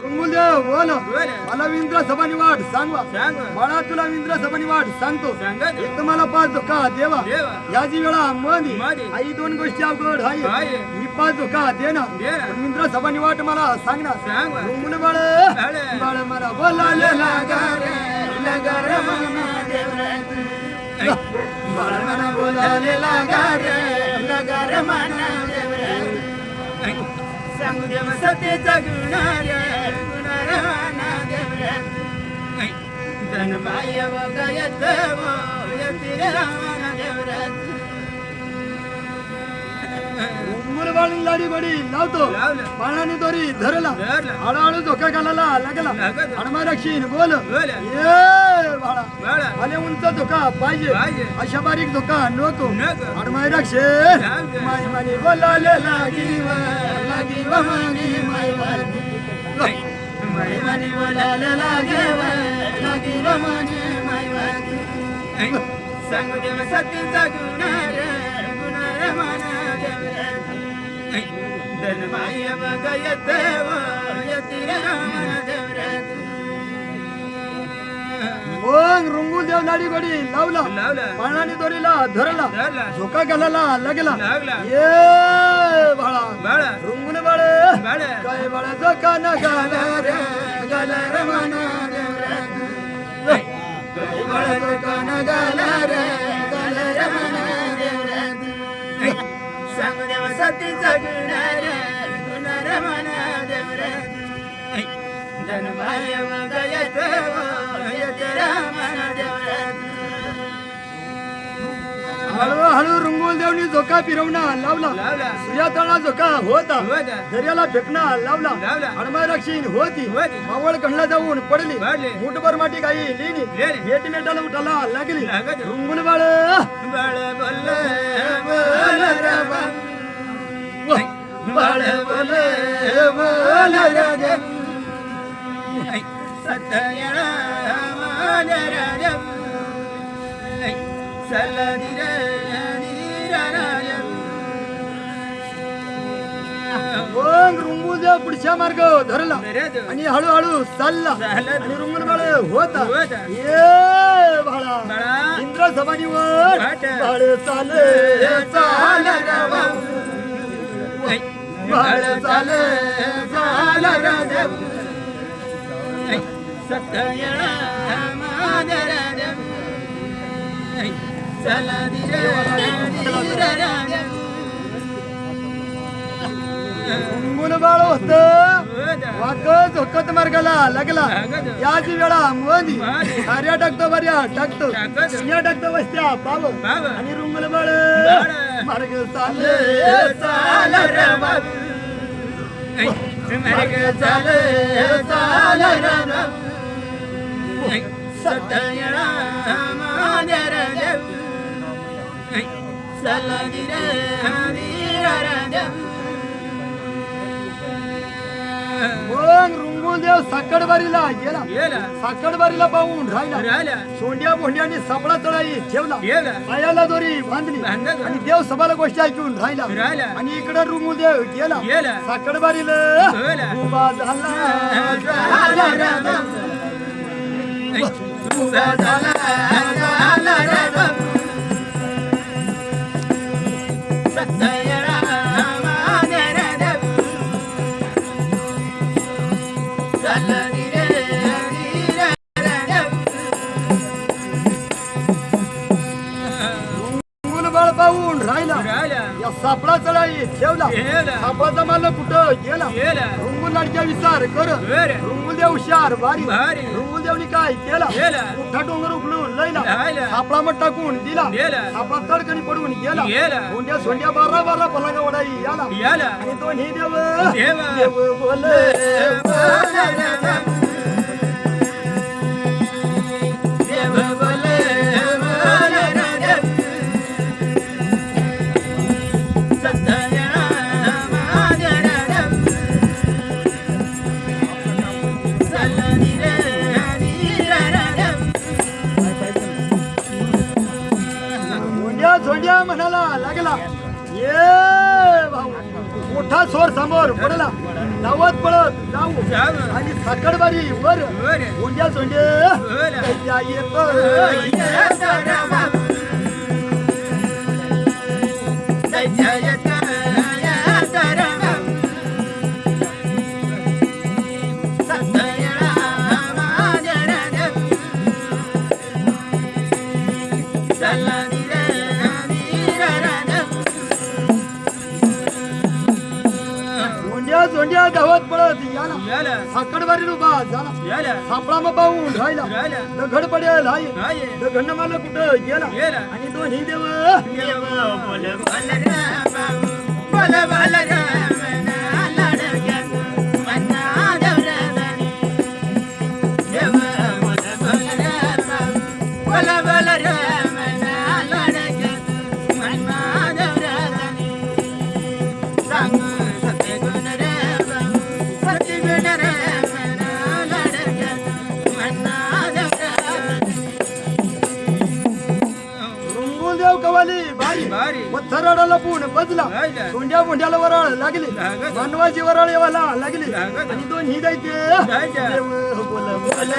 रुंगुलदेव बोल बोल. मला विंद्र सभानी वाट सांगवा सांग. बाळा तुला विंद्र सभानी वाट सांगतो सांगा दे. एक मला पाच धोका देवा देवा. याची वेळा मध्ये मध्ये. आई दोन गोष्टी अवघड आहे. आहे मी पाच धोका देणार देणार. विंद्र सभानी वाट मला सांगणार सांग. रुंगुल बाळ बाळे. बाळ मला बोलाले लागारे लगारे मना बाळ मला बोलाले लागारे लगारे मना सांगू देव सतेचा गुणार धन बाय वगयत रुंगुल बाळ लाडी बडी लावतो लावलं. बाणाने दोरी धरला धरला. हळूहळू धोका घालायला लागला लागला. हनुमान रक्षीन बोल बोल. ये बाळा बाळा. आले उंच धोका पाहिजे पाहिजे. अशा बारीक धोका नको नको. हनुमान रक्षे लागलं. माय मानी बोलाले लागी व मागी माय वाली माय मानी बोलाले लागे व लागी व मागी माय वाली सांगू देव सतेचा गुणार माना धन बाय वगयत मग रुंगुल देव लाडी गोडी लावला लावला. पाळणाने दोरीला धरला धरला. झोका घालायला लागला लागला. ये बाळा बाळा. रुंगुल बाळ बाळा. काय बाळा झोका न घाला रे घाला रे मना काय बाळा झोका न घाला रे घाला रे मना सांगू देव सतीचा गुणार मना धन बाय वगयत हळूहळू रुंगुल देवनी झोका फिरवणा लावला लावला. सूर्यातळा झोका होता होता. दर्याला फेकणा लावला लावला. हनुमान रक्षीन होती होती. मावळ कणला जाऊन पडली पडली. मुठभर माटी गाई लिहिली लिहिली. मेट मेटाला उठाला लागली लागली. रुंगुल बाळ बाळ बोल बोल रे बाळ बोल बोल रे सतयळा मादराज सलदिर मग रुंगुल देव पुढच्या मार्ग धरला आणि हळूहळू चालला चालला. आणि रुंगुल बाळ होता होता. ये बाळा बाळा. इंद्र सभानीवर वाट. बाळ चाले चाल रे बाळ चाले चाल रे सतयळा मादराज सलदिर रुंगुल बाळ होत वाक झोकत मार्गाला लागला लागला. याची वेळा मोदी मध्ये. साऱ्या टाकतो बऱ्या टाकतो टाकतो. शिन्या टाकतो वस्त्या पाव पाव. आणि रुंगुल बाळ बाळ. मार्ग चाले चाल रे मार्ग चाले चाल रे सतयळा मादराज सलदिर मग रुंगुल देव साकडबारीला गेला गेला. साकडबारीला पाहून राहिला राहिला. सोंड्या बोंड्याने सापळा चढाई ठेवला गेला. पायाला दोरी बांधली बांधली. आणि देव सभाला गोष्टी ऐकून राहिला राहिला. आणि इकडे रुंगुल देव गेला गेला. साकडबारीला गेला. उभा झाला उभा झाला सतयळा मादराज सलदिर रुंगुल बाळ पाहून राहिला राहिला. या सापळा चढाई ठेवला गेला. सापळाचा मालक कुठं गेला गेला. रुंगुल लाडक्या विचार कर बरं. रुंगुल देव हुशार भारी भारी. रुंगुल देवनी काय केला केला. मोठा डोंगर उकलून लयला लायला. सापळा मग टाकून दिला दिला. सापळा तडकणी पडून गेला गेला. सोंड्या सोंड्या बारा बारा पलंगा वडाई याला याला. आणि दोन्ही देव देवा. देव बोले देव बोले मादराज सतयळा मादराज सलदिर सोंड्या म्हणाला लागला ये भाऊ मोठा सोर समोर पडला धावत पळत जाऊ जाऊ. आणि सकडबारी वर वर. उंड्या सोंडे वर. दैत्या येत उंड्या सोंड्या धावत पळत याला सकडबारी उभा झाला सापळा मग पाहून राहिला दगड पडेल हाय दगड मला कुठं गेला आणि दोन्ही देव रुंगुल देव कवाली भारी पत्थराला लपून बजला सोंड्या बोंड्याला वराळ लागली मानवाची वराळ येवाला लागली आणि दोन्ही दैत्य देव बोल बोल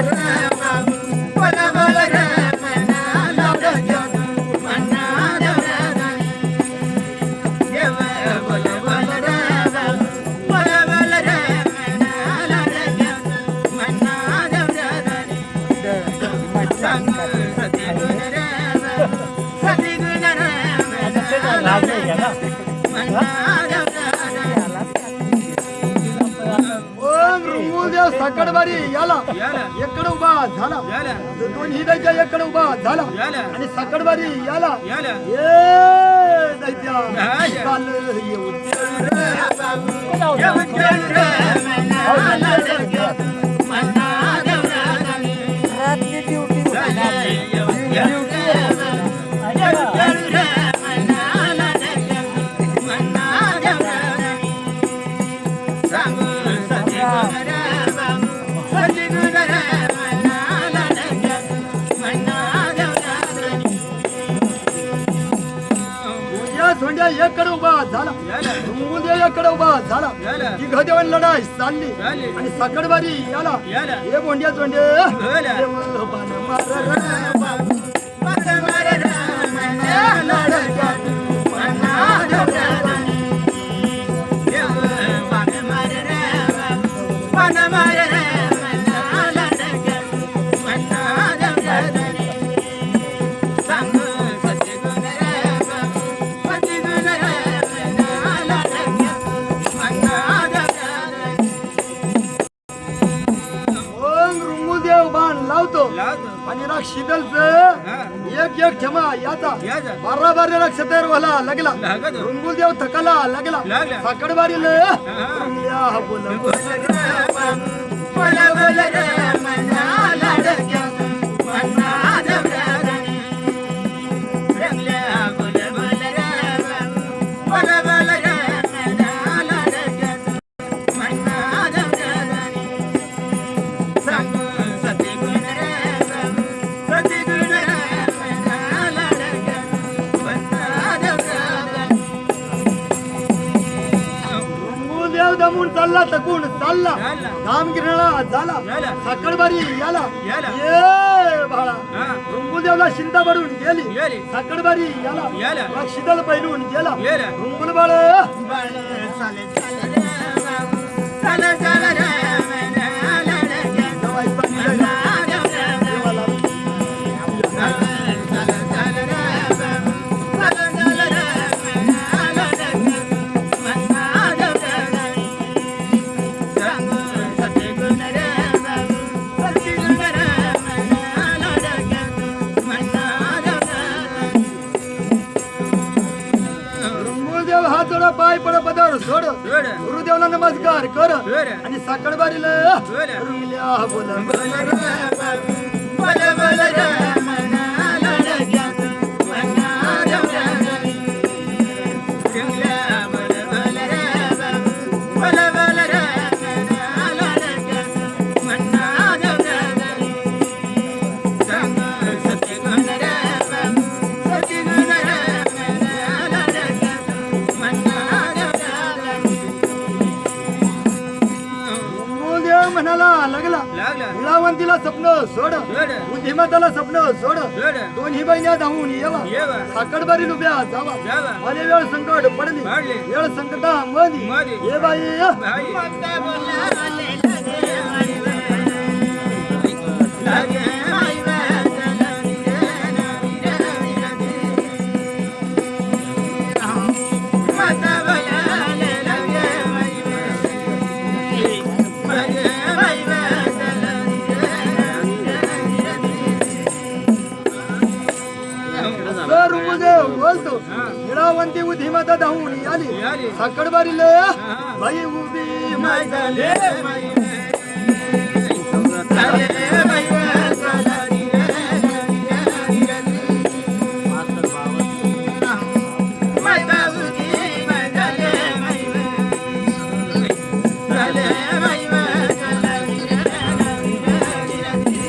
रुंगुलदेव सकडबारी याला एकडे उभा झाला दोन्ही दैत्य एकडे उभा झाला आणि सकडबारी याला ये दैत्या चाल येऊन सोंड्या एकडे उभा झाला रुंगुलदेव एकडे उभा झाला ती गदेवन लढाई चालली आणि सकडबारी याला हे बोंड्या सोंडे देव बाण लावतो आणि राग शीतलच एक ठेमा याचा बारा राग सतर वाला लागला रुंगुलदेव थकाला लागला सकडबारी दमून चालला तकून चालला धाम गिरणा झाला सकडबारी याला ये बाळा रुंगुलदेवला शिंदा बडून गेली सकडबारी याला शीतल पैलून गेला रुंगुल बाळ पाय पड पदार सोड गुरुदेवला नमस्कार कर आणि सकडबारीला रुंगल्या लागला लागला निळावंतीला स्वप्न सोड सोड. बुद्धिमत्ताला स्वप्न सोड सोड. दोन्ही बहिण्या धावून येवा येवा. साकडबारी उभ्या जावा जावा. माझे वेळ संकट पडली पडली. वेळ संकटा मधी मधी. ये बाई बाई. मस्त बोलाले लगे माई वे. लगे माई वे. चलनी रे नवी रे रती. मस्त बोलाले लगे माई वे. लगे माई वे. चलनी रे नवी रे रती. सर मुदेव बोलतो हा. निळावंती बुद्धिमत्ता धावून आली आली. साकडबारी हा. बाई उभी माई झाले माई वे. लगे माई वे. चलनी रे नवी रे रती. माई बाबूजी माई झाले माई वे. झाले माई वे. चलनी रे नवी रे रती.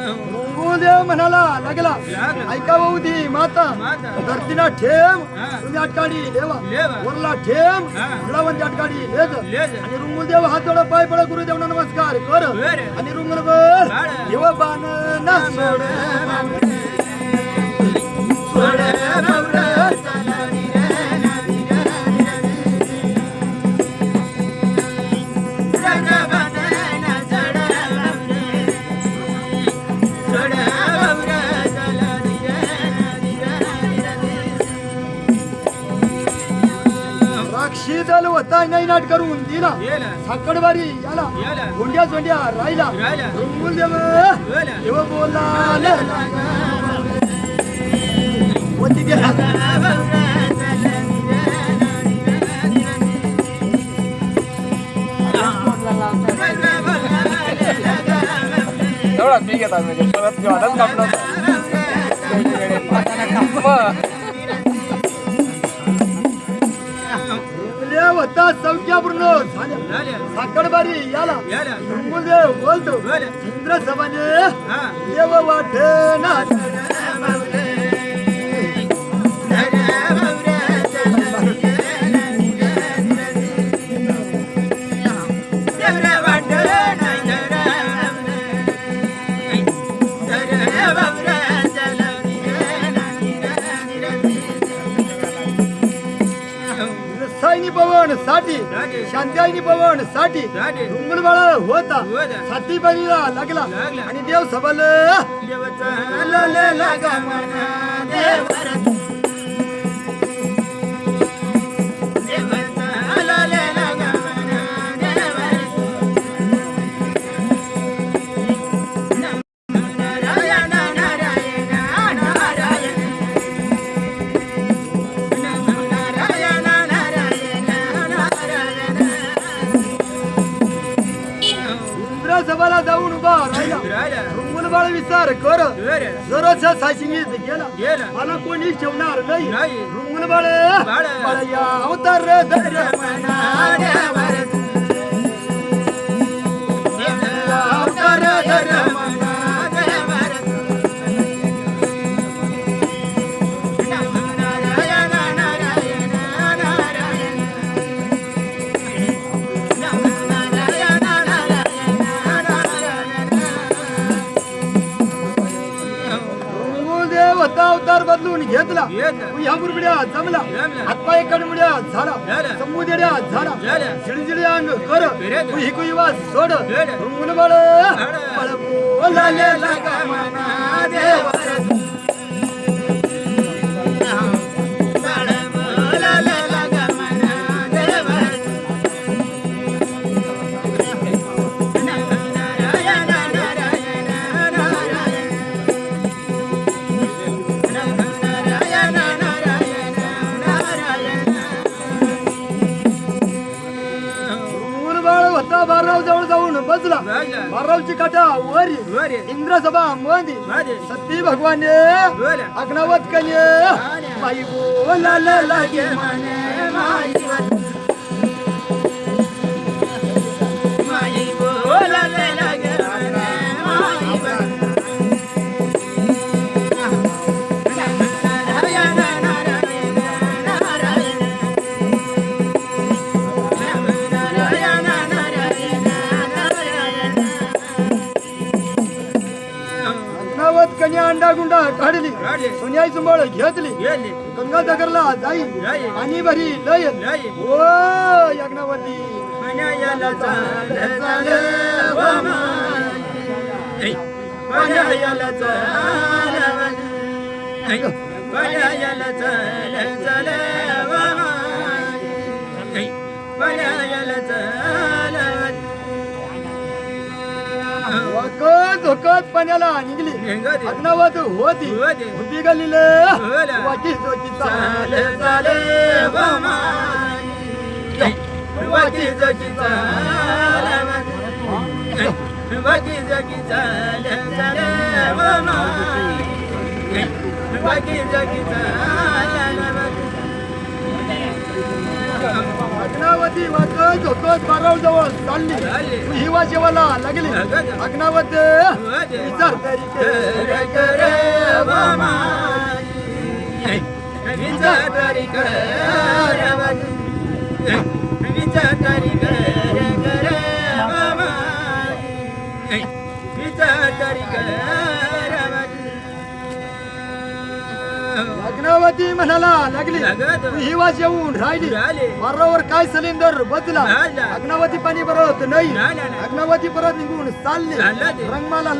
रंगूदेव म्हणाला लागला लागला. ऐका भाऊदी माता माता. धरतीला ठेम हा. तुम्ही अटकाडी लेवा लेवा. वरला ठेम हा. निळावंती अटकाडी लेज लेज. आणि रुंगुलदेव हात जोड पाय पड गुरुदेवना नमस्कार कर बर. आणि रुंगुल बोल बाळ. देव बाण ना सोड सोड बाबरा चलनी रे नवी रे रती. जगबंधन सोड बाबरे. सोड बाबरा चलनी रे नवी रे रती. राक्षी दल होता नाही नाट करून दिला गेला. साकडबारी याला याला. गोंड्या जोंड्या राहिला राहिला. रुंगुलदेव बोला. देव बोला वती गेला बाबरा चलनी रे नवी रे रती. तेवढा मी घेता म्हणजे परत जेवणच कापलं रुंगुलदेव होता सौख्यापूर्ण झाल्या झाल्या. साकडबारी याला याला. रुंगुलदेव बोलतो बोला. इंद्र सभाने हा. देव वाटे ना साईनी पवन साठी साठी. शांत्याईनी पवन साठी साठी. रुंगुल बाळ होता होता. साती बळीला लागला लागला. आणि देव सबल इंद्र सभाला जाऊन उभा राहिला राहिला. रुंगुल बाळ विचार कर बर. जरोच्या साशिंगीत गेला गेला. मला कोणी ठेवणार नाही नाही. रुंगुल बाळ बाळ. बाळ या अवतार धर अवतार धर रुंगुलदेव होता अवतार बदलून घेतला घेतला. ह्या बुरबड्या जमला जमला. हातपाय कडमुड्या झाला झाला. समुद्रड्या झाला झाला. झिळझिळी अंग कर फिरत. कुही वास सोड फिरत. रुंगुल बाळ बाळ बोलाले लागा मना देव बारराव जवळ जाऊन बसला बसला. बाररावची काठा वरी वरी. इंद्रसभा मध्ये मध्ये. सती भगवाने बोला. अग्नवत कन्ये माई बोलायला लागे म्हणे माई माई बोलायला लागे माई नारायण नारायण अंडा गुंडा काढली काढली. सोन्याई सुंबळ घेतली गेली गंगा दगरला जाई जाई. पाणी भरी लय लय. ओ यज्ञवती पाण्याला चाल चाल व माई. पाण्याला चाल पाण्याला चाल चाल व माई. पाण्याला चाल वकत झोकत पाण्याला निघली निघाली. अग्नवत होती होती. उभी गलीले होला. वाची जोची चाल चाल चाल व माई. वाकी जगी चाल वाकी जगी चाल चाल व माई. वाकी जगी चाल अग्नावती वकत झोकत बाराव जवळ चालली ही वाजेवाला लागली अग्नावत विचार तरी कर कर व माई. विचार करी कर विचार करी कर कर व माई. विचार करी कर अग्नावती म्हणाला लागली लागत. ही वाज येऊन राहिली राहिली. मारावर काय सिलेंडर बदला बदला. अग्नावती पाणी भरत नाही नाही, नाही. अग्नावती परत निघून चालली चालली. रंगमाला